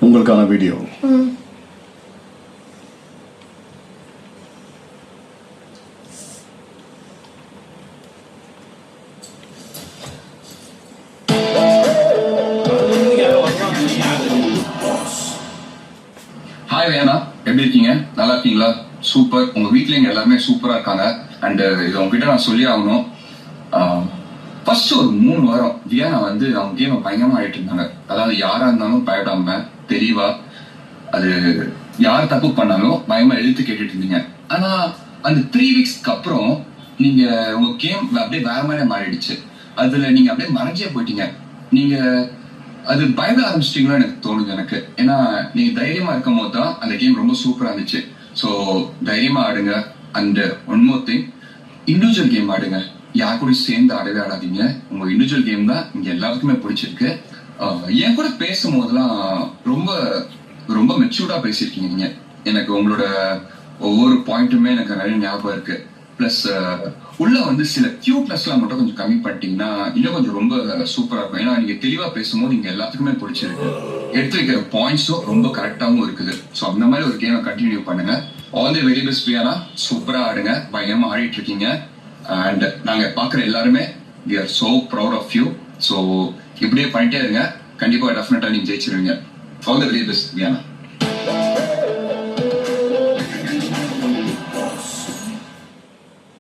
உங்களுக்கான video. Hi வேணா, எப்படி இருக்கீங்க? நல்லா இருக்கீங்களா? சூப்பர். உங்க வீட்ல இங்க எல்லாருமே சூப்பரா இருக்காங்க. அண்ட் இது உங்ககிட்ட நான் சொல்லி ஆகணும். ஃபர்ஸ்ட் ஒரு 3 வாரம் வியானா வந்து அவங்க கேமை பயங்கரமா ஆயிட்டு இருந்தாங்க. அதாவது யாரா இருந்தாலும் பயப்படாம தெளிவா, அது யார் தப்பு பண்ணாலும் பயமா எழுத்து கேட்டுட்டு இருந்தீங்க. ஆனா அந்த 3 வீக்ஸ்க்கு அப்புறம் நீங்க உங்க கேம் அப்படியே வேற மாதிரி மாறிடுச்சு. அதுல நீங்க அப்படியே மறைஞ்சே போயிட்டீங்க. நீங்க அது பயப்பட ஆரம்பிச்சிட்டீங்களோ எனக்கு தோணுது எனக்கு. ஏன்னா நீங்க தைரியமா இருக்கும் போது தான் அந்த கேம் ரொம்ப சூப்பரா இருந்துச்சு. ஸோ தைரியமா ஆடுங்க. And one more thing, individual game ஆடுங்க. யார் கூட சேர்ந்து ஆடவே ஆடாதீங்க. உங்க இண்டிவிஜுவல் கேம் தான் இங்க எல்லாருக்குமே பிடிச்சிருக்கு. என் கூட பேசும்போதெல்லாம் ரொம்ப ரொம்ப மெச்சூர்டா பேசியிருக்கீங்க நீங்க. எனக்கு உங்களோட ஒவ்வொரு பாயிண்ட்டுமே எனக்கு நிறைய ஞாபகம் இருக்கு. பிளஸ் உள்ள வந்து சில கியூட்னஸ் எல்லாம் மட்டும் கொஞ்சம் கம்மி பண்ணிட்டீங்கன்னா இன்னும் கொஞ்சம் ரொம்ப சூப்பரா இருக்கும். ஏன்னா நீங்க தெளிவா பேசும்போது இங்க எல்லாத்துக்குமே பிடிச்சிருக்கு. எடுத்து வைக்கிற பாயிண்ட்ஸும் ரொம்ப கரெக்டாகவும் இருக்குது. ஸோ அந்த மாதிரி ஒரு கேமை கண்டினியூ பண்ணுங்க. All the very best Viana. சூப்பரா ஆடுங்க. பயங்கரமா ஆடிட்டு இருக்கீங்க. அண்ட் நாங்க பாக்குற எல்லாருமே we are so proud of you. So இப்படியே பண்ணிட்டே இருங்க. கண்டிப்பா டெஃபினட்டா நீங்க ஜெயிச்சிருவீங்க. All the very best Viana.